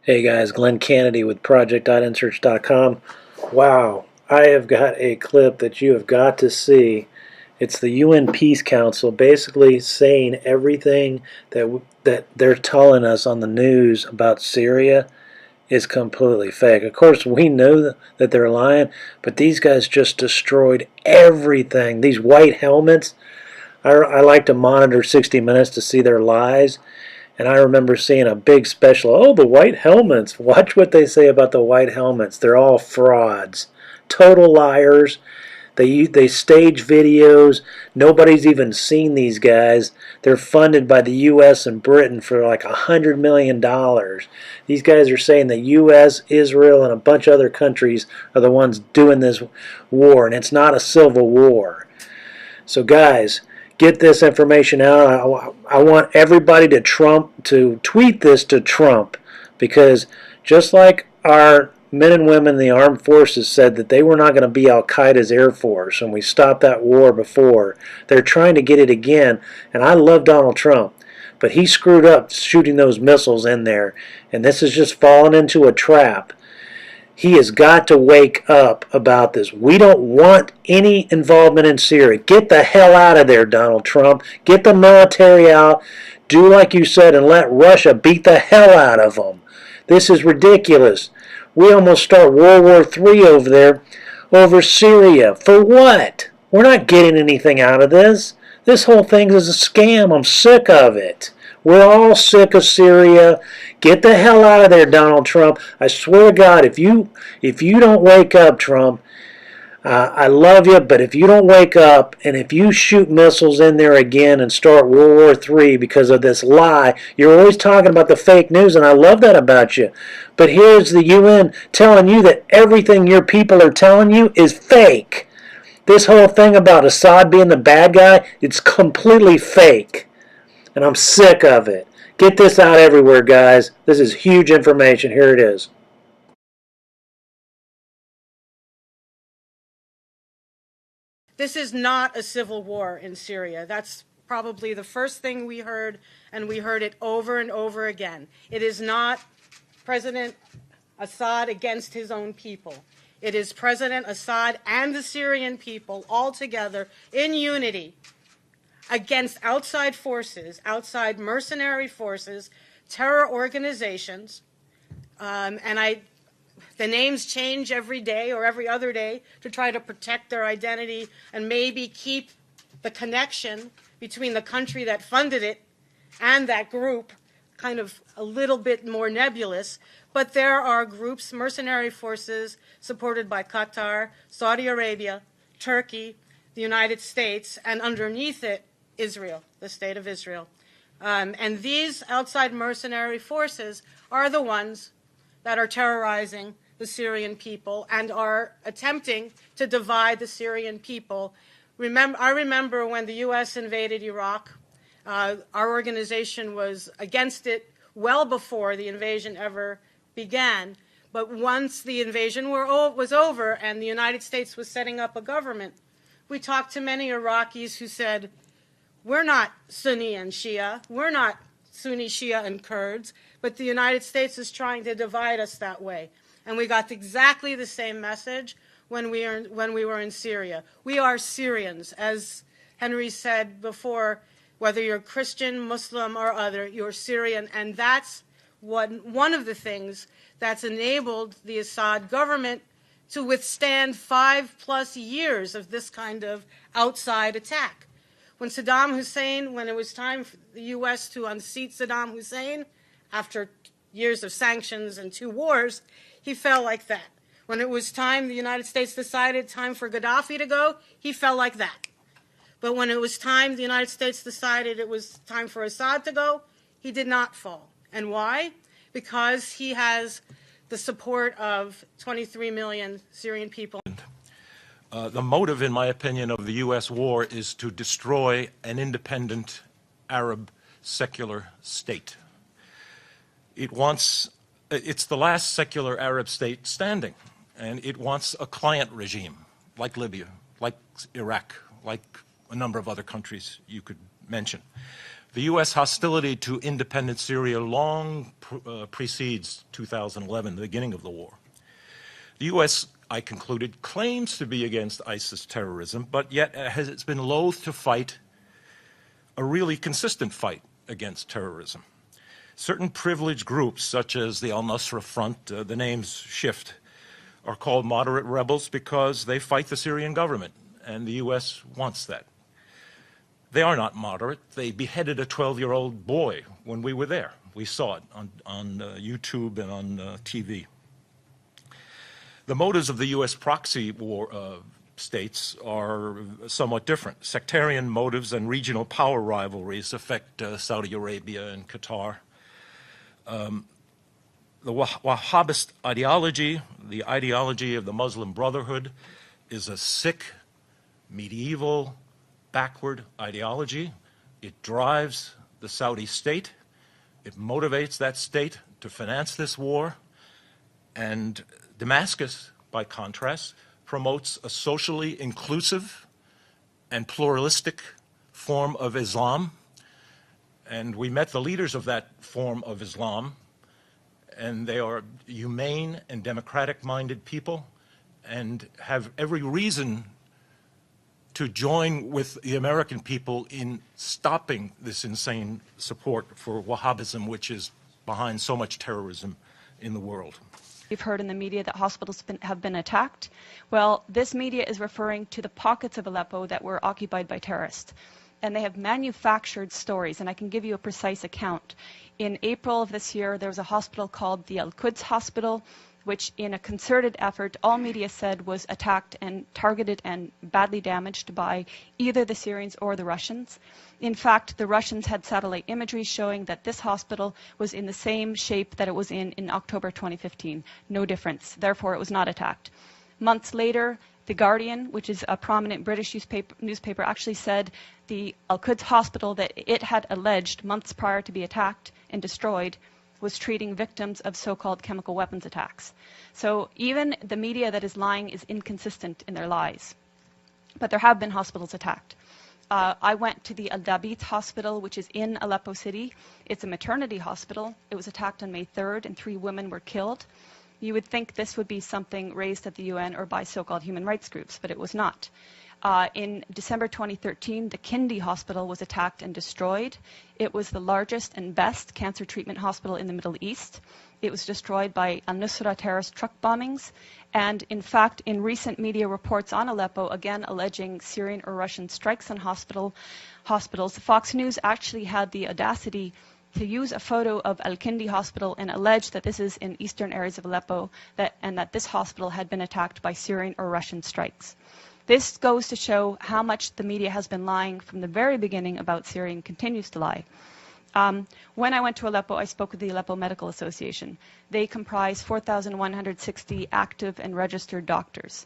Hey guys, Glenn Kennedy with project.nsearch.com. Wow, I have got a clip that you have got to see. It's the UN Peace Council basically saying everything that they're telling us on the news about Syria is completely fake. Of course, we know that they're lying, but these guys just destroyed everything. These white helmets, I like to monitor 60 Minutes to see their lies. And I remember seeing a big special, oh, the white helmets. Watch what they say about the white helmets. They're all frauds, total liars. They stage videos. Nobody's even seen these guys. They're funded by the U.S. and Britain for like $100 million. These guys are saying the U.S., Israel, and a bunch of other countries are the ones doing this war, and it's not a civil war. So guys, get this information out. I want everybody to tweet this to Trump, because just like our men and women in the armed forces said that they were not going to be Al-Qaeda's air force, and we stopped that war before, they're trying to get it again. And I love Donald Trump, but he screwed up shooting those missiles in there, and this has just fallen into a trap. He has got to wake up about this. We don't want any involvement in Syria. Get the hell out of there, Donald Trump. Get the military out. Do like you said and let Russia beat the hell out of them. This is ridiculous. We almost start World War III over there, over Syria. For what? We're not getting anything out of this. This whole thing is a scam. I'm sick of it. We're all sick of Syria. Get the hell out of there, Donald Trump. I swear to God, if you don't wake up, Trump, I love you, but if you don't wake up and if you shoot missiles in there again and start World War III because of this lie, you're always talking about the fake news, and I love that about you. But here's the UN telling you that everything your people are telling you is fake. This whole thing about Assad being the bad guy, it's completely fake. And I'm sick of it. Get this out everywhere, guys. This is huge information. Here it is. This is not a civil war in Syria. That's probably the first thing we heard, and we heard it over and over again. It is not President Assad against his own people. It is President Assad and the Syrian people all together in unity against outside forces, outside mercenary forces, terror organizations, the names change every day or every other day to try to protect their identity and maybe keep the connection between the country that funded it and that group kind of a little bit more nebulous. But there are groups, mercenary forces, supported by Qatar, Saudi Arabia, Turkey, the United States, and underneath it, Israel, the state of Israel. And these outside mercenary forces are the ones that are terrorizing the Syrian people and are attempting to divide the Syrian people. I remember when the U.S. invaded Iraq, our organization was against it well before the invasion ever began. But once the invasion was over and the United States was setting up a government, we talked to many Iraqis who said, we're not Sunni and Shia. We're not Sunni, Shia, and Kurds. But the United States is trying to divide us that way. And we got exactly the same message when we were in Syria. We are Syrians. As Henry said before, whether you're Christian, Muslim, or other, you're Syrian. And that's one of the things that's enabled the Assad government to withstand 5+ years of this kind of outside attack. When Saddam Hussein, when it was time for the U.S. to unseat Saddam Hussein, after years of sanctions and 2 wars, he fell like that. When it was time, the United States decided time for Gaddafi to go, he fell like that. But when it was time, the United States decided it was time for Assad to go, he did not fall. And why? Because he has the support of 23 million Syrian people. The motive, in my opinion, of the U.S. war is to destroy an independent Arab secular state. It's the last secular Arab state standing, and it wants a client regime like Libya, like Iraq, like a number of other countries you could mention. The U.S. hostility to independent Syria long precedes 2011, the beginning of the war. The U.S., I concluded, claims to be against ISIS terrorism, but yet it's been loath to fight a really consistent fight against terrorism. Certain privileged groups, such as the al-Nusra Front, the names shift, are called moderate rebels because they fight the Syrian government, and the U.S. wants that. They are not moderate. They beheaded a 12-year-old boy when we were there. We saw it on YouTube and on TV. The motives of the U.S. proxy war states are somewhat different. Sectarian motives and regional power rivalries affect Saudi Arabia and Qatar. The Wahhabist ideology, the ideology of the Muslim Brotherhood, is a sick, medieval, backward ideology. It drives the Saudi state. It motivates that state to finance this war. And Damascus, by contrast, promotes a socially inclusive and pluralistic form of Islam. And we met the leaders of that form of Islam, and they are humane and democratic-minded people and have every reason to join with the American people in stopping this insane support for Wahhabism, which is behind so much terrorism in the world. You've heard in the media that hospitals have been attacked. Well, this media is referring to the pockets of Aleppo that were occupied by terrorists. And they have manufactured stories, and I can give you a precise account. In April of this year, there was a hospital called the Al-Quds Hospital, which in a concerted effort, all media said was attacked and targeted and badly damaged by either the Syrians or the Russians. In fact, the Russians had satellite imagery showing that this hospital was in the same shape that it was in October 2015. No difference. Therefore, it was not attacked. Months later, The Guardian, which is a prominent British newspaper, actually said the Al-Quds Hospital that it had alleged months prior to be attacked and destroyed was treating victims of so-called chemical weapons attacks. So even the media that is lying is inconsistent in their lies. But there have been hospitals attacked. I went to the Al-Dabit Hospital, which is in Aleppo City. It's a maternity hospital. It was attacked on May 3rd, and 3 women were killed. You would think this would be something raised at the UN or by so-called human rights groups, but it was not. In December 2013, the Kindi Hospital was attacked and destroyed. It was the largest and best cancer treatment hospital in the Middle East. It was destroyed by al-Nusra terrorist truck bombings. And in fact, in recent media reports on Aleppo, again alleging Syrian or Russian strikes on hospitals, Fox News actually had the audacity to use a photo of Al-Kindi Hospital and allege that this is in eastern areas of Aleppo and that this hospital had been attacked by Syrian or Russian strikes. This goes to show how much the media has been lying from the very beginning about Syria and continues to lie. When I went to Aleppo, I spoke with the Aleppo Medical Association. They comprise 4,160 active and registered doctors.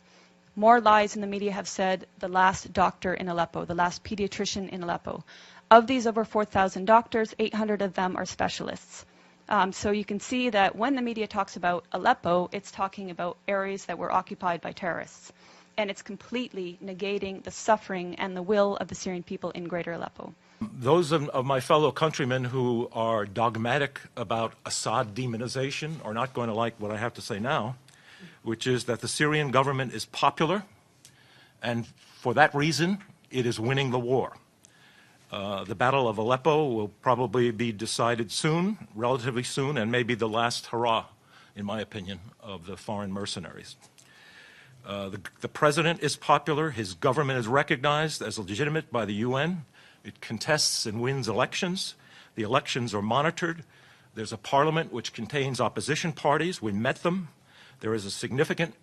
More lies in the media have said the last doctor in Aleppo, the last pediatrician in Aleppo. Of these over 4,000 doctors, 800 of them are specialists. So you can see that when the media talks about Aleppo, it's talking about areas that were occupied by terrorists. And it's completely negating the suffering and the will of the Syrian people in greater Aleppo. Those of my fellow countrymen who are dogmatic about Assad demonization are not going to like what I have to say now, which is that the Syrian government is popular, and for that reason, it is winning the war. The Battle of Aleppo will probably be decided soon, relatively soon, and maybe the last hurrah, in my opinion, of the foreign mercenaries. The president is popular. His government is recognized as legitimate by the UN. It contests and wins elections. The elections are monitored. There's a parliament which contains opposition parties. We met them. There is a significant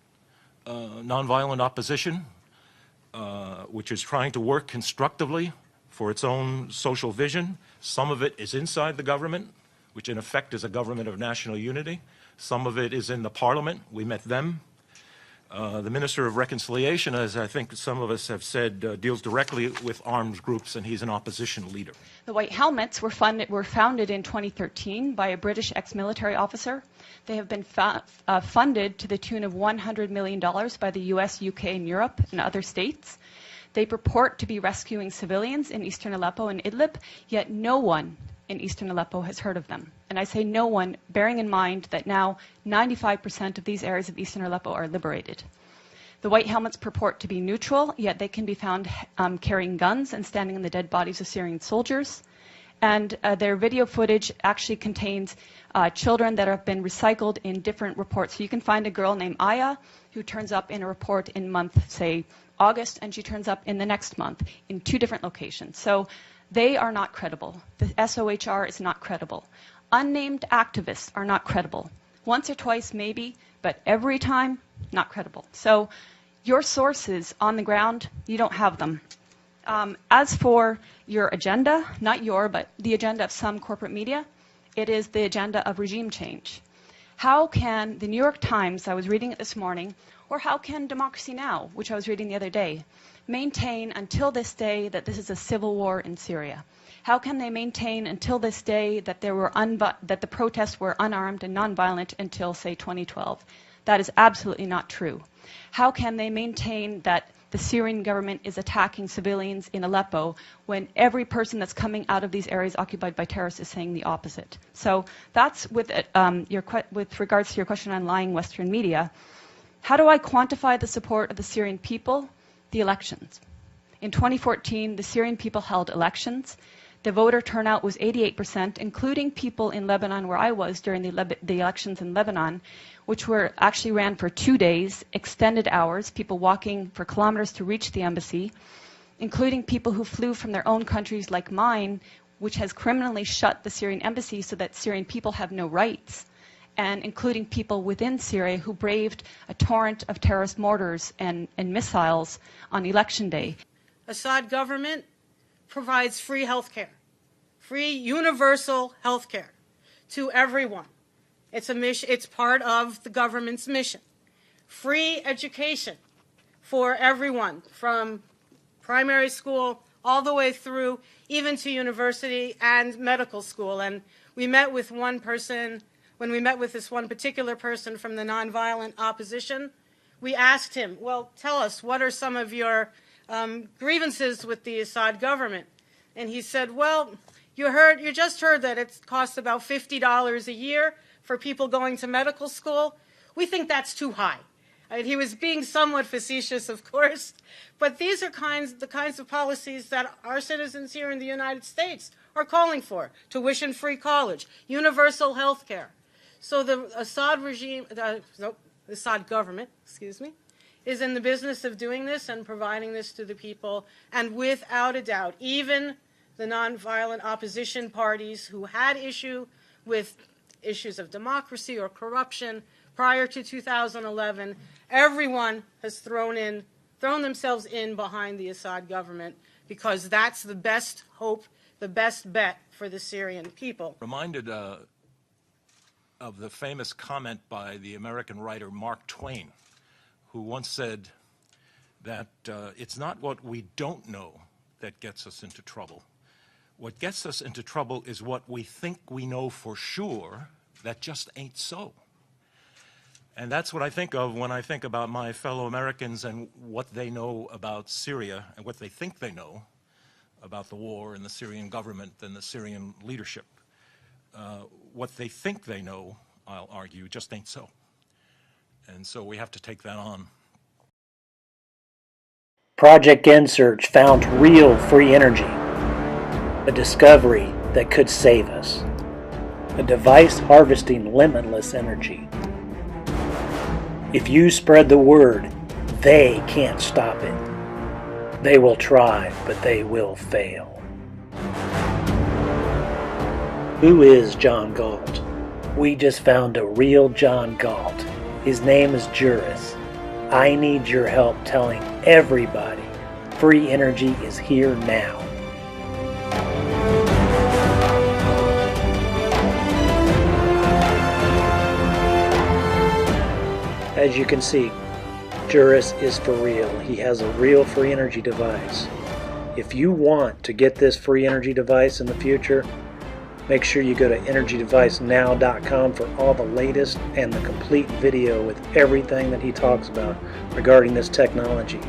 nonviolent opposition which is trying to work constructively for its own social vision. Some of it is inside the government, which in effect is a government of national unity. Some of it is in the parliament. We met them. The Minister of Reconciliation, as I think some of us have said, deals directly with armed groups, and he's an opposition leader. The White Helmets were founded in 2013 by a British ex-military officer. They have been funded to the tune of $100 million by the US, UK, and Europe and other states. They purport to be rescuing civilians in eastern Aleppo and Idlib, yet no one in eastern Aleppo has heard of them. And I say no one, bearing in mind that now 95% of these areas of eastern Aleppo are liberated. The white helmets purport to be neutral, yet they can be found carrying guns and standing on the dead bodies of Syrian soldiers. And their video footage actually contains children that have been recycled in different reports. So you can find a girl named Aya who turns up in a report in month, say, August, and she turns up in the next month in 2 different locations. So they are not credible. The SOHR is not credible. Unnamed activists are not credible. Once or twice, maybe, but every time, not credible. So your sources on the ground, you don't have them. As for your agenda, not your, but the agenda of some corporate media, it is the agenda of regime change. How can the New York Times, I was reading it this morning, or how can Democracy Now!, which I was reading the other day, maintain until this day that this is a civil war in Syria? How can they maintain until this day that that the protests were unarmed and nonviolent until, say, 2012? That is absolutely not true. How can they maintain that the Syrian government is attacking civilians in Aleppo when every person that's coming out of these areas occupied by terrorists is saying the opposite? So that's with regards to your question on lying Western media. How do I quantify the support of the Syrian people? The elections. In 2014, the Syrian people held elections. The voter turnout was 88%, including people in Lebanon, where I was during the elections in Lebanon, which were actually ran for 2 days, extended hours, people walking for kilometers to reach the embassy, including people who flew from their own countries like mine, which has criminally shut the Syrian embassy so that Syrian people have no rights, and including people within Syria who braved a torrent of terrorist mortars and missiles on election day. Assad government provides free health care, free universal health care to everyone. It's a mission, it's part of the government's mission. Free education for everyone, from primary school all the way through even to university and medical school. And we met with one person, when we met with this one particular person from the nonviolent opposition, we asked him, well, tell us, what are some of your grievances with the Assad government? And he said, well, you just heard that it costs about $50 a year for people going to medical school. We think that's too high. He was being somewhat facetious, of course, but these are the kinds of policies that our citizens here in the United States are calling for. Tuition-free college, universal health care. So the Assad regime, the Assad government, is in the business of doing this and providing this to the people. And without a doubt, even the nonviolent opposition parties who had issue with issues of democracy or corruption prior to 2011, everyone has thrown themselves in behind the Assad government because that's the best hope, the best bet for the Syrian people. Reminded of the famous comment by the American writer Mark Twain, who once said that it's not what we don't know that gets us into trouble. What gets us into trouble is what we think we know for sure that just ain't so. And that's what I think of when I think about my fellow Americans and what they know about Syria and what they think they know about the war and the Syrian government and the Syrian leadership. What they think they know, I'll argue, just ain't so. And so we have to take that on. Project N-Search found real free energy, a discovery that could save us, a device harvesting limitless energy. If you spread the word, they can't stop it. They will try, but they will fail. Who is John Galt? We just found a real John Galt. His name is Juris. I need your help telling everybody free energy is here now. As you can see, Juris is for real. He has a real free energy device. If you want to get this free energy device in the future, make sure you go to energydevicenow.com for all the latest and the complete video with everything that he talks about regarding this technology.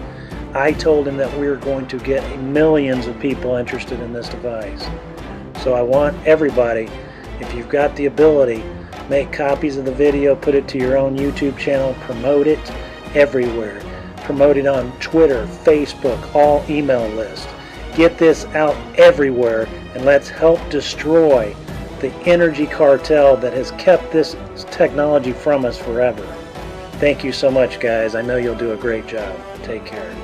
I told him that we were going to get millions of people interested in this device. So I want everybody, if you've got the ability, make copies of the video, put it to your own YouTube channel, promote it everywhere. Promote it on Twitter, Facebook, all email lists. Get this out everywhere, and let's help destroy the energy cartel that has kept this technology from us forever. Thank you so much, guys. I know you'll do a great job. Take care.